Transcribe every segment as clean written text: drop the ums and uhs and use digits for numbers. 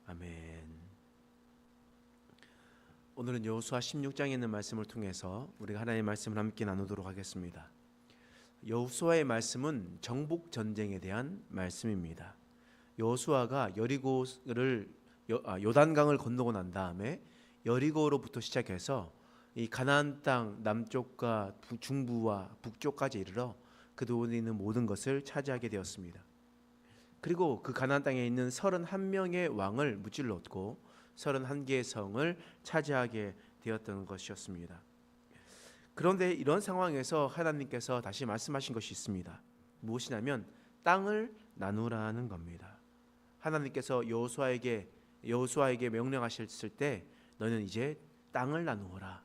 아멘. 오늘은 여호수아 16장에 있는 말씀을 통해서 우리가 하나님의 말씀을 함께 나누도록 하겠습니다. 여호수아의 말씀은 정복 전쟁에 대한 말씀입니다. 여호수아가 여리고를 요단강을 건너고 난 다음에 여리고로부터 시작해서 이 가나안 땅 남쪽과 중부와 북쪽까지 이르러 그동안에 있는 모든 것을 차지하게 되었습니다. 그리고 그 가나안 땅에 있는 31명의 왕을 무찔렀고 31개의 성을 차지하게 되었던 것이었습니다. 그런데 이런 상황에서 하나님께서 다시 말씀하신 것이 있습니다. 무엇이냐면 땅을 나누라는 겁니다. 하나님께서 여호수아에게 명령하셨을 때 너는 이제 땅을 나누어라.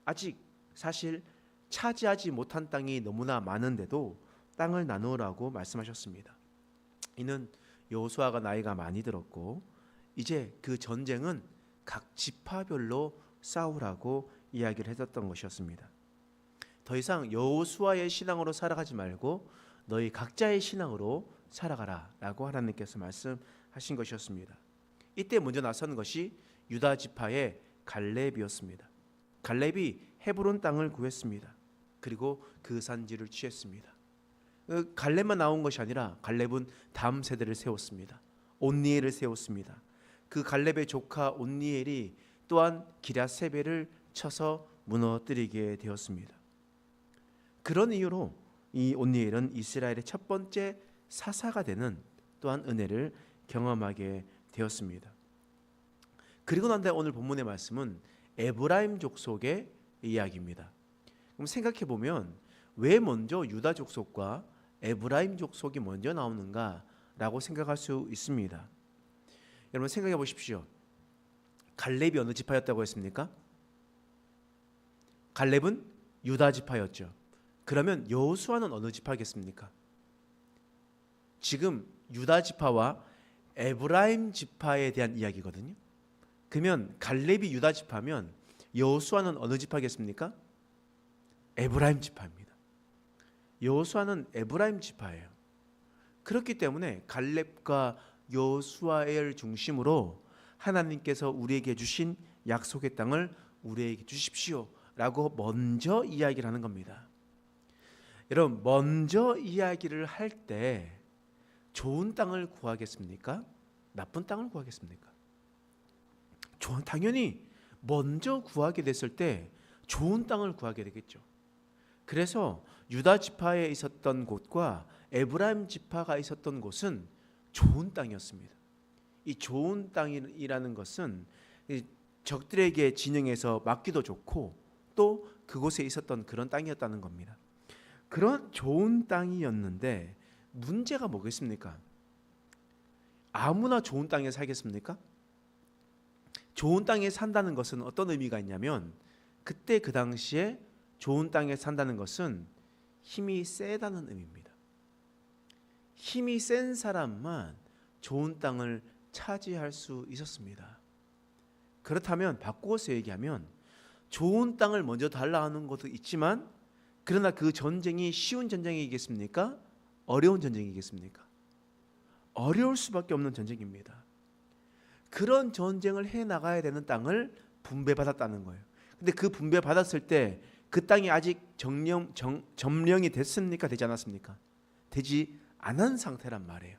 아직 사실 차지하지 못한 땅이 너무나 많은데도 땅을 나누라고 말씀하셨습니다. 이는 여호수아가 나이가 많이 들었고 이제 그 전쟁은 각 지파별로 싸우라고 이야기를 해줬던 것이었습니다. 더 이상 여호수아의 신앙으로 살아가지 말고 너희 각자의 신앙으로 살아가라 라고 하나님께서 말씀하신 것이었습니다. 이때 먼저 나선 것이 유다 지파의 갈렙이었습니다. 갈렙이 헤브론 땅을 구했습니다. 그리고 그 산지를 취했습니다. 갈렙만 나온 것이 아니라 갈렙은 다음 세대를 세웠습니다. 온니엘을 세웠습니다. 그 갈렙의 조카 온니엘이 또한 기랴세벨을 쳐서 무너뜨리게 되었습니다. 그런 이유로 이 온니엘은 이스라엘의 첫 번째 사사가 되는 또한 은혜를 경험하게 되었습니다. 그리고 난 다음에 오늘 본문의 말씀은 에브라임 족속의 이야기입니다. 그럼 생각해 보면 왜 먼저 유다 족속과 에브라임 족속이 먼저 나오는가라고 생각할 수 있습니다. 여러분 생각해 보십시오. 갈렙이 어느 지파였다고 했습니까? 갈렙은 유다 지파였죠. 그러면 여호수아는 어느 지파겠습니까? 지금 유다 지파와 에브라임 지파에 대한 이야기거든요. 그러면 갈렙이 유다 지파면 여호수아는 어느 지파겠습니까? 에브라임 지파입니다. 여호수아는 에브라임 지파예요. 그렇기 때문에 갈렙과 여호수아를 중심으로 하나님께서 우리에게 주신 약속의 땅을 우리에게 주십시오 라고 먼저 이야기를 하는 겁니다. 여러분 먼저 이야기를 할 때 좋은 땅을 구하겠습니까? 나쁜 땅을 구하겠습니까? 당연히 먼저 구하게 됐을 때 좋은 땅을 구하게 되겠죠. 그래서 유다 지파에 있었던 곳과 에브라임 지파가 있었던 곳은 좋은 땅이었습니다. 이 좋은 땅이라는 것은 적들에게 진영해서 막기도 좋고 또 그곳에 있었던 그런 땅이었다는 겁니다. 그런 좋은 땅이었는데 문제가 뭐겠습니까? 아무나 좋은 땅에 살겠습니까? 좋은 땅에 산다는 것은 어떤 의미가 있냐면 그때 그 당시에 좋은 땅에 산다는 것은 힘이 세다는 의미입니다. 힘이 센 사람만 좋은 땅을 차지할 수 있었습니다. 그렇다면 바꾸어서 얘기하면 좋은 땅을 먼저 달라 하는 것도 있지만 그러나 그 전쟁이 쉬운 전쟁이겠습니까? 어려운 전쟁이겠습니까? 어려울 수밖에 없는 전쟁입니다. 그런 전쟁을 해나가야 되는 땅을 분배받았다는 거예요. 근데 그 분배받았을 때 그 땅이 아직 점령이 됐습니까? 되지 않았습니까? 되지 않은 상태란 말이에요.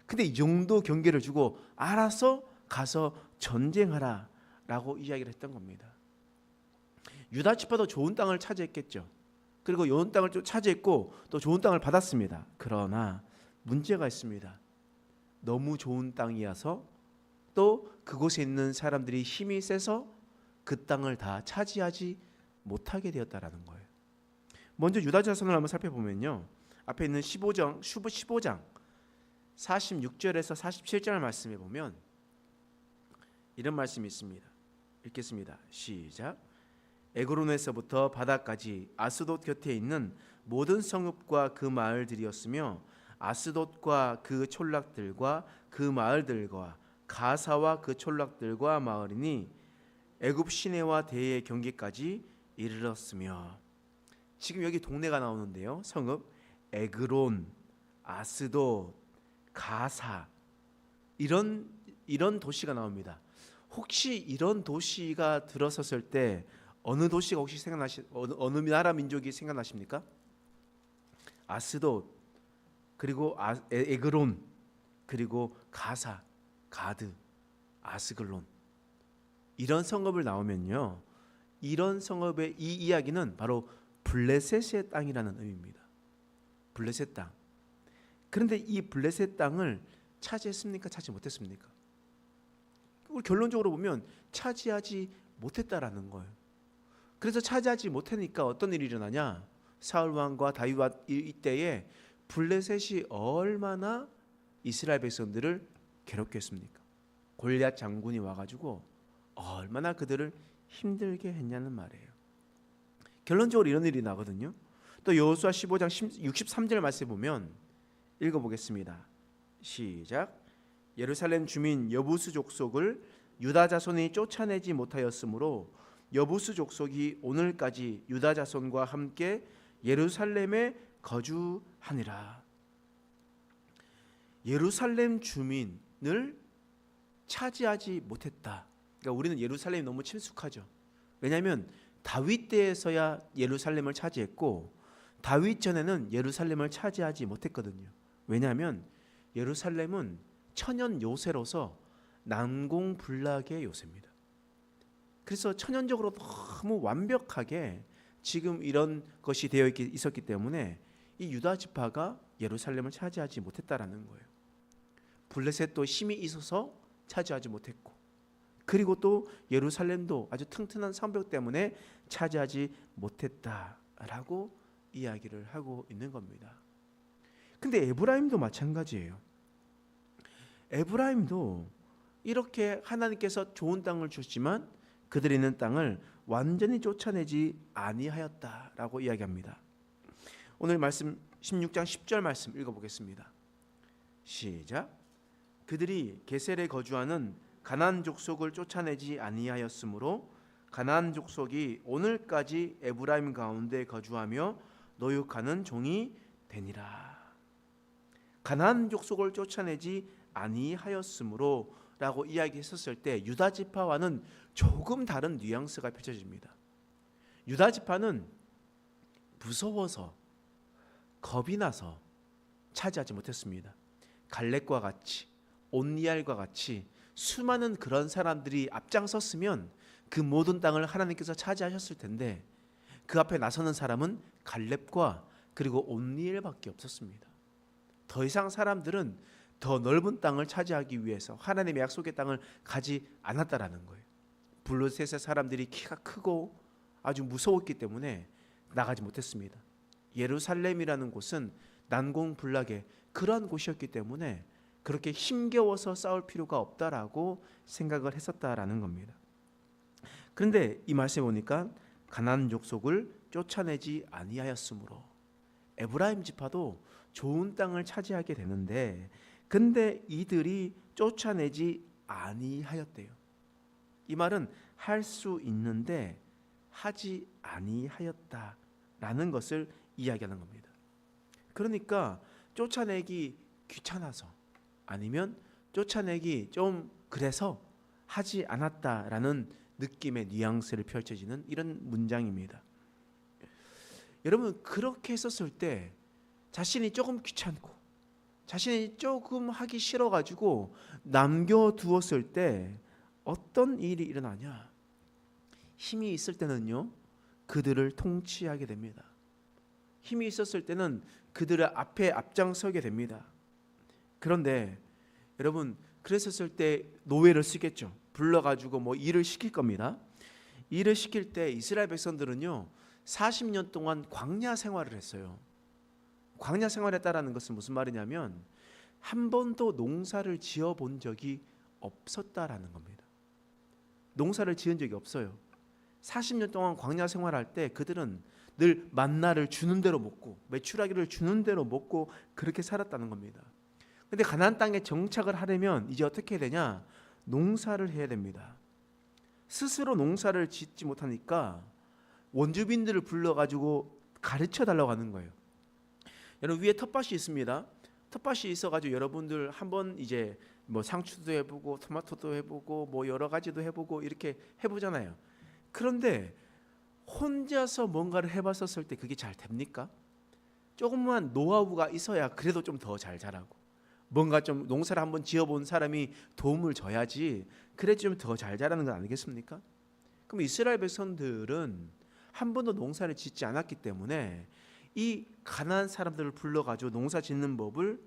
근데 이 정도 경계를 주고 알아서 가서 전쟁하라 라고 이야기를 했던 겁니다. 유다 지파도 좋은 땅을 차지했겠죠. 그리고 좋은 땅을 좀 차지했고 또 좋은 땅을 받았습니다. 그러나 문제가 있습니다. 너무 좋은 땅이어서 또 그곳에 있는 사람들이 힘이 세서 그 땅을 다 차지하지 못하게 되었다라는 거예요. 먼저 유다 자손을 한번 살펴보면요. 앞에 있는 15장 46절에서 47절 말씀에 보면 이런 말씀이 있습니다. 읽겠습니다. 시작. 에그론에서부터 바다까지 아스돗 곁에 있는 모든 성읍과 그 마을들이었으며 아스돗과 그 촌락들과 그 마을들과 가사와 그 촌락들과 마을이니 애굽 시내와 대의 경계까지 이르렀으며. 지금 여기 동네가 나오는데요. 성읍 에그론, 아스돗, 가사 이런 이런 도시가 나옵니다. 혹시 이런 도시가 들어섰을 때 어느 도시가 혹시 어느 나라 민족이 생각나십니까? 아스돗, 그리고 에그론, 그리고 가사, 가드, 아스글론, 이런 성읍을 나오면요, 이런 성읍의 이 이야기는 바로 블레셋의 땅이라는 의미입니다. 블레셋 땅. 그런데 이 블레셋 땅을 차지했습니까? 차지 못했습니까? 우리 결론적으로 보면 차지하지 못했다라는 거예요. 그래서 차지하지 못하니까 어떤 일이 일어나냐? 사울 왕과 다윗 왕 이때에 블레셋이 얼마나 이스라엘 백성들을 괴롭게 했습니까? 골리앗 장군이 와가지고 얼마나 그들을 힘들게 했냐는 말이에요. 결론적으로 이런 일이 나거든요. 또 여호수아 15장 63절 말씀에 보면 읽어보겠습니다. 시작. 예루살렘 주민 여부수 족속을 유다 자손이 쫓아내지 못하였으므로 여부수 족속이 오늘까지 유다 자손과 함께 예루살렘에 거주하니라. 예루살렘 주민을 차지하지 못했다. 그러니까 우리는 예루살렘이 너무 친숙하죠. 왜냐하면 다윗 때에서야 예루살렘을 차지했고 다윗 전에는 예루살렘을 차지하지 못했거든요. 왜냐하면 예루살렘은 천연 요새로서 난공불락의 요새입니다. 그래서 천연적으로 너무 완벽하게 지금 이런 것이 되어 있었기 때문에 이 유다 지파가 예루살렘을 차지하지 못했다라는 거예요. 블레셋도 힘이 있어서 차지하지 못했고, 그리고 또 예루살렘도 아주 튼튼한 성벽 때문에 차지하지 못했다라고 이야기를 하고 있는 겁니다. 근데 에브라임도 마찬가지예요. 에브라임도 이렇게 하나님께서 좋은 땅을 주시지만 그들이 있는 땅을 완전히 쫓아내지 아니하였다라고 이야기합니다. 오늘 말씀 16장 10절 말씀 읽어보겠습니다. 시작. 그들이 게셀에 거주하는 가나안 족속을 쫓아내지 아니하였으므로 가나안 족속이 오늘까지 에브라임 가운데 거주하며 노역하는 종이 되니라. 가나안 족속을 쫓아내지 아니하였으므로 라고 이야기했었을 때 유다 지파와는 조금 다른 뉘앙스가 펼쳐집니다. 유다 지파는 무서워서 겁이 나서 차지하지 못했습니다. 갈렙과 같이 온니엘과 같이 수많은 그런 사람들이 앞장섰으면 그 모든 땅을 하나님께서 차지하셨을 텐데 그 앞에 나서는 사람은 갈렙과 그리고 온니엘밖에 없었습니다. 더 이상 사람들은 더 넓은 땅을 차지하기 위해서 하나님의 약속의 땅을 가지 않았다라는 거예요. 블레셋의 사람들이 키가 크고 아주 무서웠기 때문에 나가지 못했습니다. 예루살렘이라는 곳은 난공불락의 그러한 곳이었기 때문에 그렇게 힘겨워서 싸울 필요가 없다라고 생각을 했었다라는 겁니다. 그런데 이 말씀에 보니까 가나안 족속을 쫓아내지 아니하였으므로 에브라임 지파도 좋은 땅을 차지하게 되는데 근데 이들이 쫓아내지 아니하였대요. 이 말은 할 수 있는데 하지 아니하였다라는 것을 이야기하는 겁니다. 그러니까 쫓아내기 귀찮아서 아니면 쫓아내기 좀 그래서 하지 않았다라는 느낌의 뉘앙스를 펼쳐지는 이런 문장입니다. 여러분 그렇게 했었을 때 자신이 조금 귀찮고 자신이 조금 하기 싫어가지고 남겨두었을 때 어떤 일이 일어나냐? 힘이 있을 때는요 그들을 통치하게 됩니다. 힘이 있었을 때는 그들의 앞에 앞장서게 됩니다. 그런데 여러분 그랬었을 때 노예를 쓰겠죠. 불러가지고 뭐 일을 시킬 겁니다. 일을 시킬 때 이스라엘 백성들은요 40년 동안 광야 생활을 했어요. 광야 생활했다라는 것은 무슨 말이냐면 한 번도 농사를 지어본 적이 없었다라는 겁니다. 농사를 지은 적이 없어요. 40년 동안 광야 생활할 때 그들은 늘 만나를 주는 대로 먹고 메추라기를 주는 대로 먹고 그렇게 살았다는 겁니다. 근데 가나안 땅에 정착을 하려면 이제 어떻게 해야 되냐? 농사를 해야 됩니다. 스스로 농사를 짓지 못하니까 원주민들을 불러가지고 가르쳐 달라고 하는 거예요. 여러분 위에 텃밭이 있습니다. 텃밭이 있어가지고 여러분들 한번 이제 뭐 상추도 해보고 토마토도 해보고 뭐 여러 가지도 해보고 이렇게 해보잖아요. 그런데 혼자서 뭔가를 해봤었을 때 그게 잘 됩니까? 조금만 노하우가 있어야 그래도 좀 더 잘 자라고, 뭔가 좀 농사를 한번 지어본 사람이 도움을 줘야지 그래 좀 더 잘 자라는 건 아니겠습니까? 그럼 이스라엘 백성들은 한 번도 농사를 짓지 않았기 때문에 이 가나안 사람들을 불러가지고 농사 짓는 법을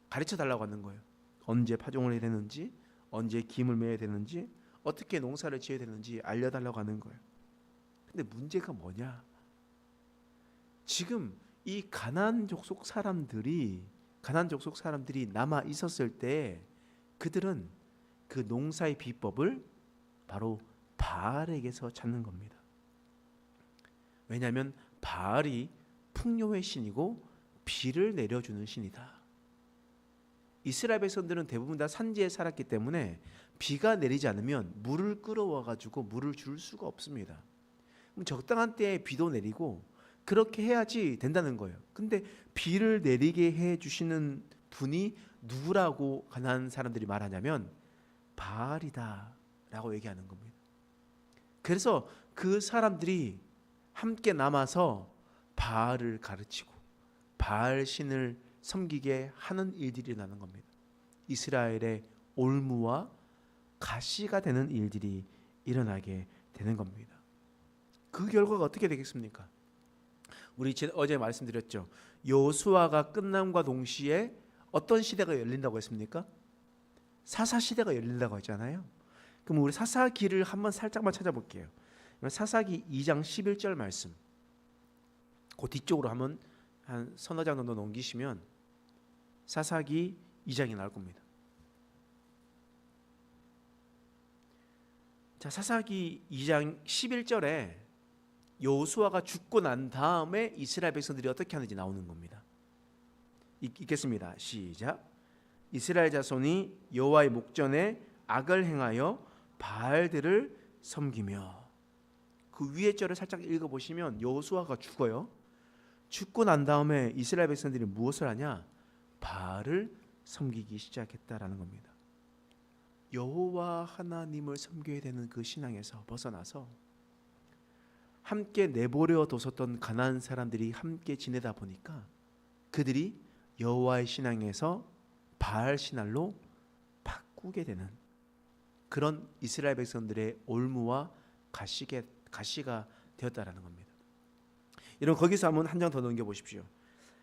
가르쳐 달라고 하는 거예요. 언제 파종을 해야 되는지, 언제 김을 매야 되는지, 어떻게 농사를 지어야 되는지 알려달라고 하는 거예요. 근데 문제가 뭐냐? 지금 이 가나안 족속 사람들이 남아 있었을 때 그들은 그 농사의 비법을 바로 바알에게서 찾는 겁니다. 왜냐하면 바알이 풍요의 신이고 비를 내려주는 신이다. 이스라엘 백성들은 대부분 다 산지에 살았기 때문에 비가 내리지 않으면 물을 끌어와 가지고 물을 줄 수가 없습니다. 그럼 적당한 때에 비도 내리고 그렇게 해야지 된다는 거예요. 근데 비를 내리게 해 주시는 분이 누구라고 가나안 사람들이 말하냐면 바알이다라고 얘기하는 겁니다. 그래서 그 사람들이 함께 남아서 바알을 가르치고 바알 신을 섬기게 하는 일들이 일어나는 겁니다. 이스라엘의 올무와 가시가 되는 일들이 일어나게 되는 겁니다. 그 결과가 어떻게 되겠습니까? 우리 어제 말씀드렸죠. 여호수아가 끝남과 동시에 어떤 시대가 열린다고 했습니까? 사사 시대가 열린다고 했잖아요. 그럼 우리 사사기를 한번 살짝만 찾아볼게요. 사사기 2장 11절 말씀. 그 뒤쪽으로 한번 한 서너 장 정도 넘기시면 사사기 2장이 나올 겁니다. 자, 사사기 2장 11절에 여호수아가 죽고 난 다음에 이스라엘 백성들이 어떻게 하는지 나오는 겁니다. 읽겠습니다. 시작. 이스라엘 자손이 여호와의 목전에 악을 행하여 바알들을 섬기며. 그 위에 절을 살짝 읽어보시면 여호수아가 죽어요. 죽고 난 다음에 이스라엘 백성들이 무엇을 하냐? 바알을 섬기기 시작했다라는 겁니다. 여호와 하나님을 섬겨야 되는 그 신앙에서 벗어나서 함께 내버려 뒀었던 가나안 사람들이 함께 지내다 보니까 그들이 여호와의 신앙에서 바알 신앙로 바꾸게 되는 그런 이스라엘 백성들의 올무와 가시가 되었다라는 겁니다. 여러분 거기서 한번 한 장 더 넘겨 보십시오.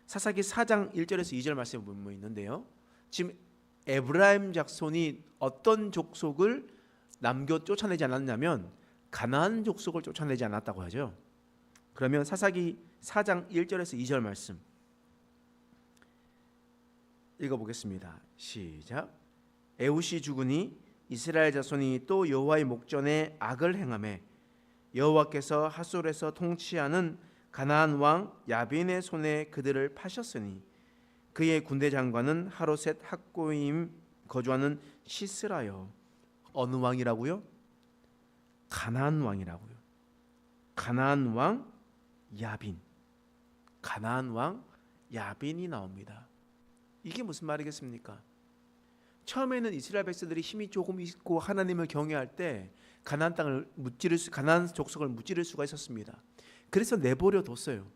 사사기 4장 1절에서 2절 말씀이 보면 있는데요. 지금 에브라임 자손이 어떤 족속을 남겨 쫓아내지 않았냐면 가나안 족속을 쫓아내지 않았다고 하죠. 그러면 사사기 4장 1절에서 2절 말씀 읽어보겠습니다. 시작. 에훗이 죽으니 이스라엘 자손이 또 여호와의 목전에 악을 행하매 여호와께서 하솔에서 통치하는 가나안 왕 야빈의 손에 그들을 파셨으니 그의 군대 장관은 하로셋 학고임 거주하는 시스라요. 어느 왕이라고요? 가나안 왕이라고요. 가나안 왕 야빈. 가나안 왕 야빈이 나옵니다. 이게 무슨 말이겠습니까? 처음에는 이스라엘 백성들이 힘이 조금 있고 하나님을 경외할 때 가나안 가나안 족속을 무찌를 수가 있었습니다. 그래서 내버려 뒀어요.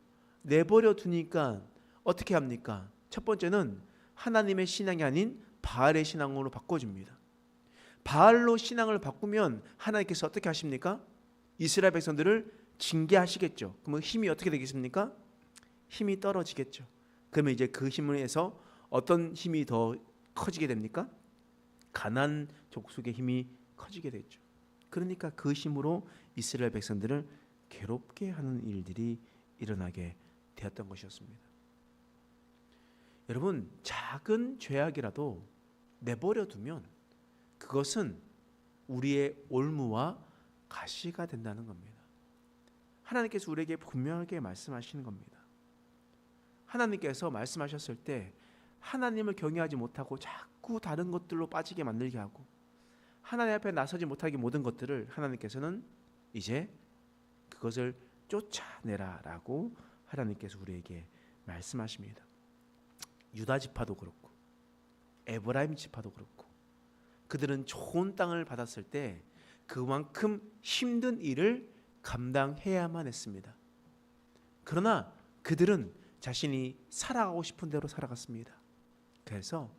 내버려 두니까 어떻게 합니까? 첫 번째는 하나님의 신앙이 아닌 바알의 신앙으로 바꿔줍니다. 바알로 신앙을 바꾸면 하나님께서 어떻게 하십니까? 이스라엘 백성들을 징계하시겠죠. 그러면 힘이 어떻게 되겠습니까? 힘이 떨어지겠죠. 그러면 이제 그 힘을 해서 어떤 힘이 더 커지게 됩니까? 가나안 족속의 힘이 커지게 되죠. 그러니까 그 힘으로 이스라엘 백성들을 괴롭게 하는 일들이 일어나게 되었던 것이었습니다. 여러분 작은 죄악이라도 내버려 두면 그것은 우리의 올무와 가시가 된다는 겁니다. 하나님께서 우리에게 분명하게 말씀하시는 겁니다. 하나님께서 말씀하셨을 때 하나님을 경외하지 못하고 자꾸 다른 것들로 빠지게 만들게 하고 하나님 앞에 나서지 못하게 모든 것들을 하나님께서는 이제 그것을 쫓아내라라고 하나님께서 우리에게 말씀하십니다. 유다 지파도 그렇고 에브라임 지파도 그렇고 그들은 좋은 땅을 받았을 때 그만큼 힘든 일을 감당해야만 했습니다. 그러나 그들은 자신이 살아가고 싶은 대로 살아갔습니다. 그래서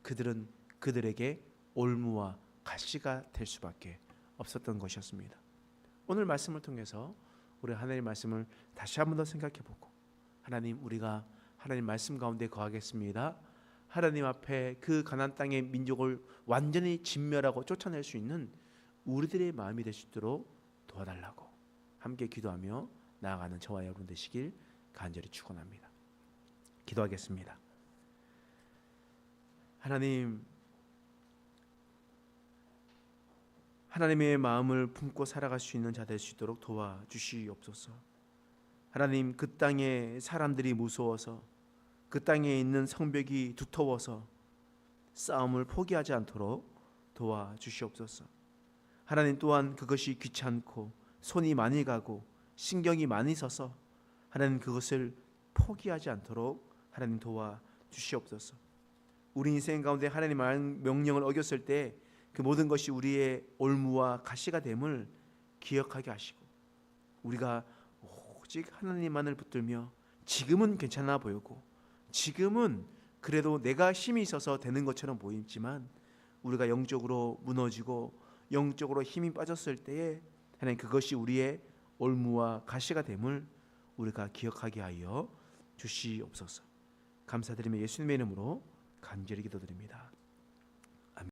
그들은 그들에게 올무와 가시가 될 수밖에 없었던 것이었습니다. 오늘 말씀을 통해서 우리 하나님의 말씀을 다시 한 번 더 생각해보고, 하나님, 우리가 하나님 말씀 가운데 거하겠습니다. 하나님 앞에 그 가나안 땅의 민족을 완전히 진멸하고 쫓아낼 수 있는 우리들의 마음이 될 수 있도록 도와달라고 함께 기도하며 나아가는 저와 여러분 되시길 간절히 축원합니다. 기도하겠습니다. 하나님, 하나님의 마음을 품고 살아갈 수 있는 자 될 수 있도록 도와주시옵소서. 하나님, 그 땅에 사람들이 무서워서, 그 땅에 있는 성벽이 두터워서 싸움을 포기하지 않도록 도와주시옵소서. 하나님, 또한 그것이 귀찮고 손이 많이 가고 신경이 많이 서서 하나님 그것을 포기하지 않도록 하나님 도와주시옵소서. 우리 인생 가운데 하나님의 명령을 어겼을 때 그 모든 것이 우리의 올무와 가시가 됨을 기억하게 하시고, 우리가 오직 하나님만을 붙들며 지금은 괜찮아 보이고 지금은 그래도 내가 힘이 있어서 되는 것처럼 보이지만 우리가 영적으로 무너지고 영적으로 힘이 빠졌을 때에 하나님 그것이 우리의 올무와 가시가 됨을 우리가 기억하게 하여 주시옵소서. 감사드리며 예수님의 이름으로 간절히 기도드립니다.